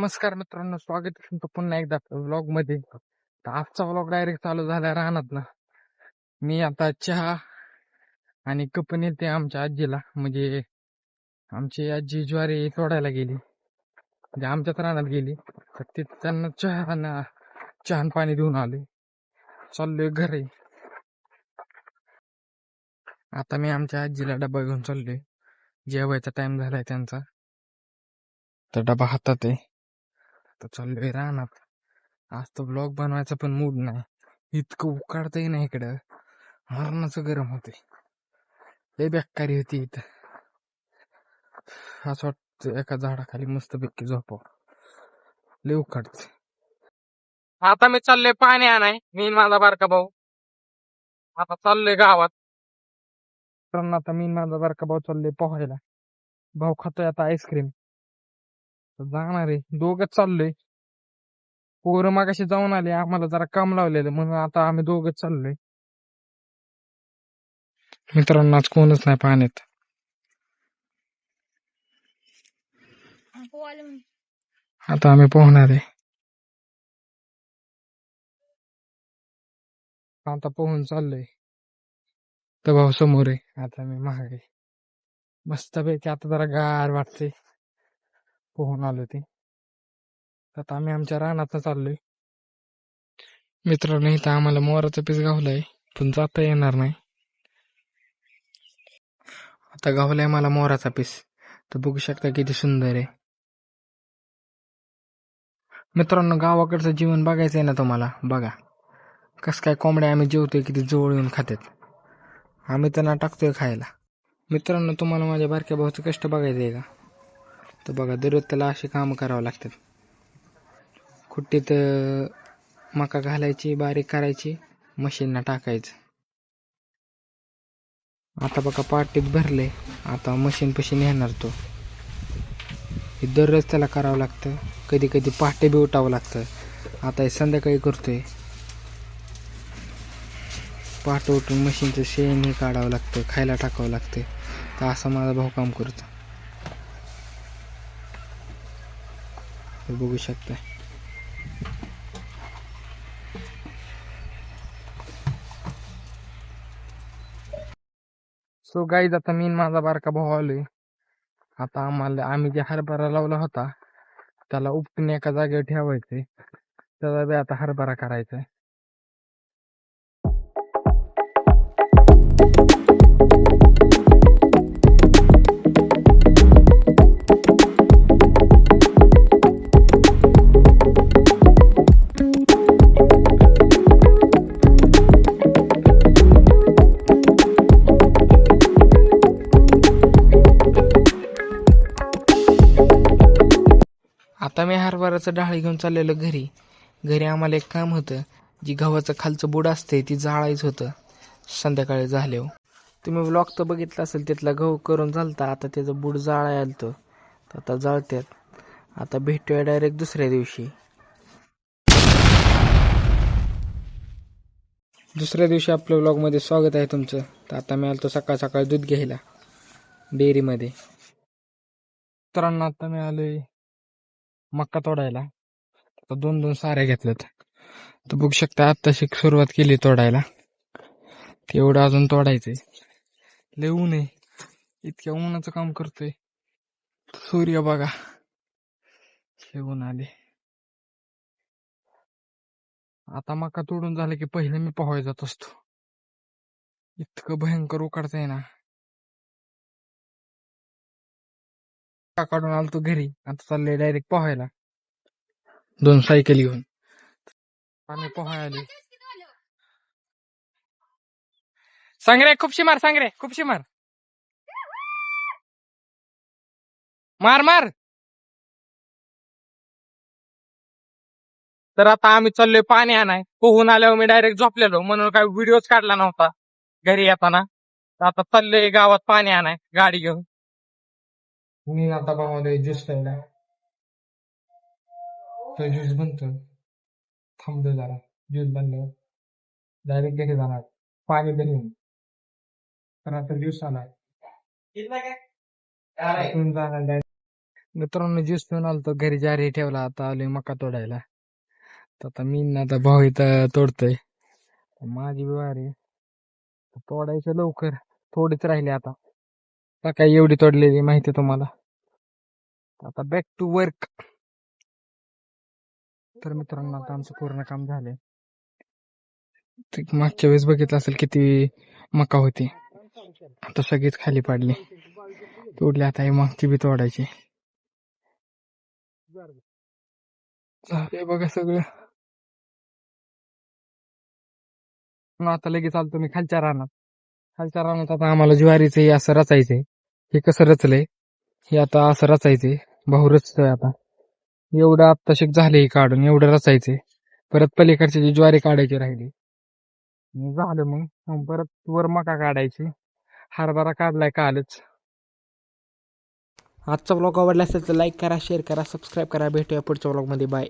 नमस्कार मित्रांनो, स्वागत आहे तुमचं पुन्हा एकदा व्लॉग मध्ये. तर आजचा व्लॉग डायरेक्ट चालू झाला रानात ना. मी आता चहा आणि कप नेते आमच्या आजीला, म्हणजे आमची आजी ज्वारी तोडायला गेली, म्हणजे आमच्याच रानात गेली. तर ते त्यांना चहा आणि पाणी देऊन आले. चाललोय घरी. आता मी आमच्या आजीला डबा घेऊन चाललोय. जेवायचा टाइम झालाय त्यांचा, तर डबा हातात आहे. तर चाललोय रानात. आज तर ब्लॉग बनवायचा पण मूड नाही. इतकं उकाडतंय ना इकडं, मरणाचं गरम होते. लय बेकारी होती इथं. असं वाटतं एका झाडाखाली मस्तपैकी झोपावं. लय उकाडत. आता मी चाललोय पाणी आणाय, मी आणि माझा बारका भाऊ. आता चाललोय गावात. कारण आता मी आणि माझा बारका भाऊ चाललोय पोहायला. भाऊ खातोय आता आईस्क्रीम. जाणार आहे, दोघच चाललोय. पोरं मागाशी जाऊन आले, आम्हाला जरा काम लावलेलं म्हणून आता आम्ही दोघच चाललोय. मित्रांनो, आज कोणच नाही पाण्यात. आता आम्ही पोहणार आहे. आता पोहून चाललोय. तर भाऊ समोर आहे, आता मी मागे. मस्तपैकी आता जरा गार वाटते. पोहून आलो ते. आता आम्ही आमच्या रानात चाललोय. मित्रांनो, इथं आम्हाला मोराचा पीस गावलाय, पण जाता येणार नाही. आता गावलाय मला मोराचा पीस, तर बघू शकता किती सुंदर आहे. मित्रांनो, गावाकडचं जीवन बघायचंय ना तुम्हाला, बघा कस काय कोंबड्या आम्ही जेवतोय, किती जवळ येऊन खात्यात. आम्ही त्यांना टाकतोय खायला. मित्रांनो, तुम्हाला माझ्या बारक्या भाऊचं कष्ट बघायचंय का? तर बघा, दररोज त्याला अशी कामं करावं लागतात. खुट्टीत मका घालायची, बारीक करायची, मशीनला टाकायचं. आता बघा पाटीत भरले, आता मशीन पशी नेणार तो. हे दररोज त्याला करावं लागतं. कधी कधी पहाटे बी उठावं लागतं. आता हे संध्याकाळी करतोय. पहाटे उठून मशीनचं शेण हे काढावं लागतं, खायला टाकावं लागतं. तर असं माझा भाऊ काम करतो. हे बघू शकता. सो गाईज, आता मी माझा बारका भाऊ आलोय. आता आम्ही जे हरभरा लावला होता, त्याला उपटून एका जागेवर ठेवायचंय. त्याचा बी आता हरभरा करायचा. आता मी हरभऱ्याचं डाळ घेऊन चाललेलो घरी. घरी आम्हाला एक काम होतं. जी गव्हाचं खालचं बुड असते ती जाळायचं होतं संध्याकाळी झाल्यावर. तुम्ही व्लॉग तर बघितला असेल, तिथला गहू करून झालता. आता त्याचं बुड जाळायला आलतं, आता जाळत्यात. आता भेटूया डायरेक्ट दुसऱ्या दिवशी. आपल्या व्लॉग मध्ये स्वागत आहे तुमचं. तर आता मी आलतो सकाळ सकाळी दूध घ्यायला डेअरीमध्ये. मित्रांनो, आता मी आलोय मक्का तोडायला. आता 2-2 साऱ्या घेतल्यात. तर बघू शकता, आत्ताशी सुरुवात केली तोडायला. एवढं अजून तोडायचंय. लय ऊन आहे, इतक्या उन्हाचं काम करतोय. सूर्य बघा, हे ऊन आले. आता मका तोडून झालं की पहिले मी पोहायला जात असतो. इतकं भयंकर उकाडतंय ना. काढून आलतो घरी, आता चाललंय डायरेक्ट पोहायला 2 सायकल घेऊन. आम्ही पोहाय आले. सांगरे खूपशी मार, सांगरे खूपशी मार, मार मार. तर आता आम्ही चाललोय पाणी आणाय. पोहून आल्यावर मी डायरेक्ट झोपलेलो, म्हणून काही व्हिडिओच काढला नव्हता घरी येताना. आता चाललोय गावात पाणी आणाय गाडी घेऊन. मी आता बनवलंय ज्यूस प्यायला. तर ज्यूस बनतो, थांबलो जरा. ज्यूस बनल्यावर डायरेक्ट घरी जाणार, पाणी घेऊन. तर आता ज्यूस आलाय, जाणार मित्रांनो ज्यूस पिऊन आलतो घरी जारी ठेवला आता आलोय मका तोडायला. तर आता मी ना आता भाऊ इथं तोडतोय माझी वारी तोडायचं लवकर थोडीच राहिली आता सकाळी एवढी तोडलेली माहिती तुम्हाला. आता बॅक टू वर्क. तर मित्रांनो आता आमचं पूर्ण काम झालंय. मागच्या वेळेस बघितलं असेल किती मका होती आता सगळीच खाली पाडली तोडली आता ही मागची बी तोडायची झाले बघा सगळं. मग आता लगेच आलतो मी खालच्या रानात आता आम्हाला ज्वारीचं हे असं रचायचंय. हे कसं रचलंय हे आता असं रचायचंय भाऊ रचतोय आता एवढं आत्ताशिक झाले काढून एवढं रचायचंय परत पलीकडची जी ज्वारी काढायची राहिली झालं मग परत वर मका काढायची. हरभरा काढलाय कालच. आजचा ब्लॉग आवडला असेल तर लाईक करा शेअर करा सबस्क्राईब करा भेटूया पुढच्या ब्लॉगमध्ये बाय.